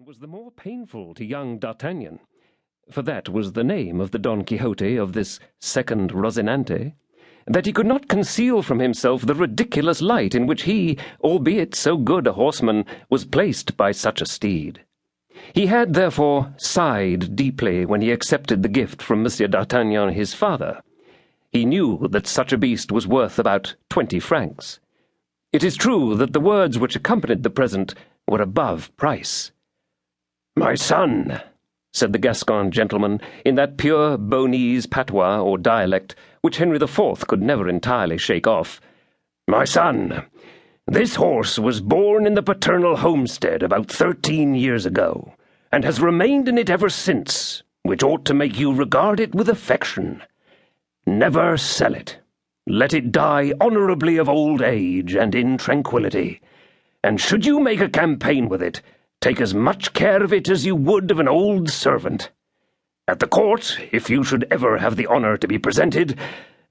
was the more painful to young D'Artagnan, for that was the name of the Don Quixote of this second Rocinante, that he could not conceal from himself the ridiculous light in which he, albeit so good a horseman, was placed by such a steed. He had, therefore, sighed deeply when he accepted the gift from Monsieur d'Artagnan his father. He knew that such a beast was worth about 20 francs. It is true that the words which accompanied the present were above price. "My son," said the Gascon gentleman, in that pure Bonese patois or dialect which Henry IV could never entirely shake off, "my son, this horse was born in the paternal homestead about 13 years ago, and has remained in it ever since, which ought to make you regard it with affection. Never sell it. Let it die honourably of old age and in tranquillity, and should you make a campaign with it, take as much care of it as you would of an old servant. At the court, if you should ever have the honour to be presented,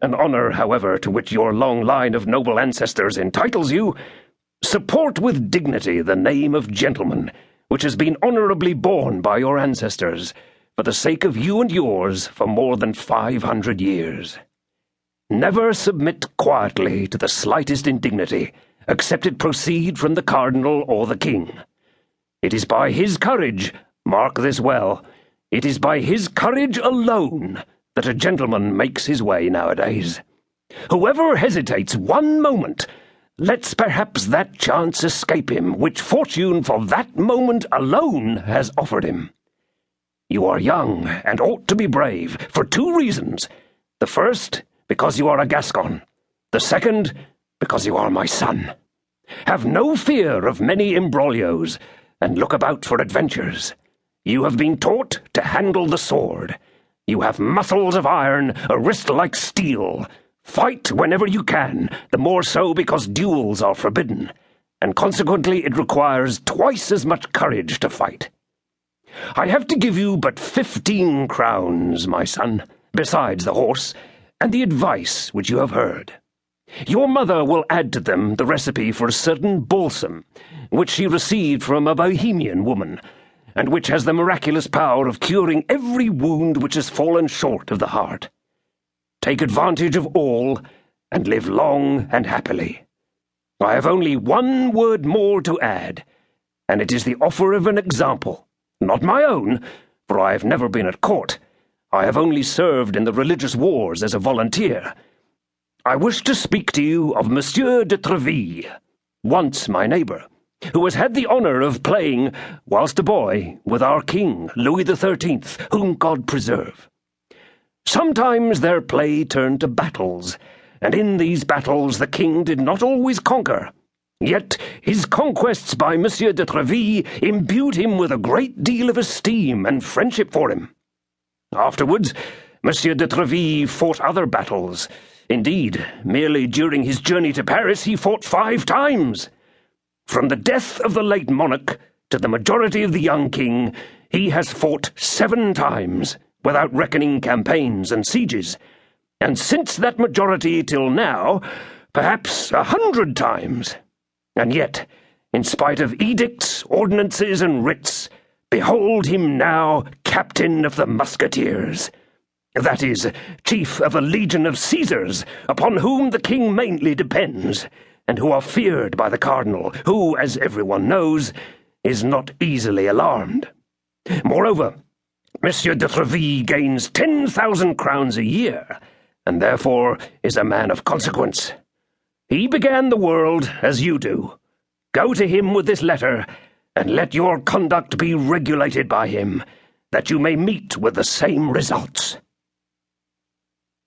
an honour, however, to which your long line of noble ancestors entitles you, support with dignity the name of gentleman, which has been honourably borne by your ancestors, for the sake of you and yours, for more than 500 years. Never submit quietly to the slightest indignity, except it proceed from the cardinal or the king. It is by his courage, mark this well, it is by his courage alone that a gentleman makes his way nowadays. Whoever hesitates one moment lets perhaps that chance escape him which fortune for that moment alone has offered him. You are young and ought to be brave, for 2 reasons. The first, because you are a Gascon. The second, because you are my son. Have no fear of many imbroglios, and look about for adventures. You have been taught to handle the sword. You have muscles of iron, a wrist like steel. Fight whenever you can, the more so because duels are forbidden, and consequently it requires twice as much courage to fight. I have to give you but 15 crowns, my son, besides the horse, and the advice which you have heard. Your mother will add to them the recipe for a certain balsam, which she received from a Bohemian woman, and which has the miraculous power of curing every wound which has fallen short of the heart. Take advantage of all, and live long and happily. I have only 1 word more to add, and it is the offer of an example, not my own, for I have never been at court. I have only served in the religious wars as a volunteer. I wish to speak to you of Monsieur de Treville, once my neighbour, who has had the honour of playing, whilst a boy, with our King Louis XIII, whom God preserve. Sometimes their play turned to battles, and in these battles the king did not always conquer. Yet his conquests by Monsieur de Treville imbued him with a great deal of esteem and friendship for him. Afterwards, Monsieur de Treville fought other battles. Indeed, merely during his journey to Paris he fought 5 times. From the death of the late monarch to the majority of the young king, he has fought 7 times, without reckoning campaigns and sieges, and since that majority till now, perhaps 100 times. And yet, in spite of edicts, ordinances, and writs, behold him now captain of the Musketeers. That is, chief of a legion of Caesars, upon whom the king mainly depends, and who are feared by the cardinal, who, as everyone knows, is not easily alarmed. Moreover, Monsieur de Treville gains 10,000 crowns a year, and therefore is a man of consequence. He began the world as you do. Go to him with this letter, and let your conduct be regulated by him, that you may meet with the same results."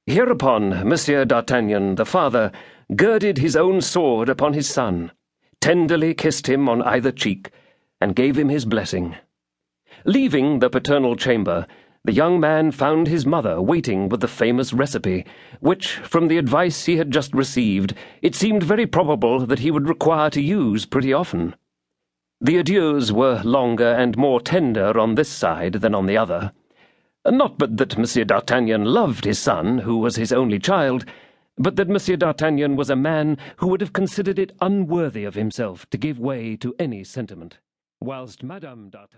Hereupon Monsieur d'Artagnan, the father, girded his own sword upon his son, tenderly kissed him on either cheek, and gave him his blessing. Leaving the paternal chamber, the young man found his mother waiting with the famous recipe, which, from the advice he had just received, it seemed very probable that he would require to use pretty often. The adieus were longer and more tender on this side than on the other. Not but that Monsieur d'Artagnan loved his son, who was his only child, but that Monsieur d'Artagnan was a man who would have considered it unworthy of himself to give way to any sentiment, whilst Madame d'Artagnan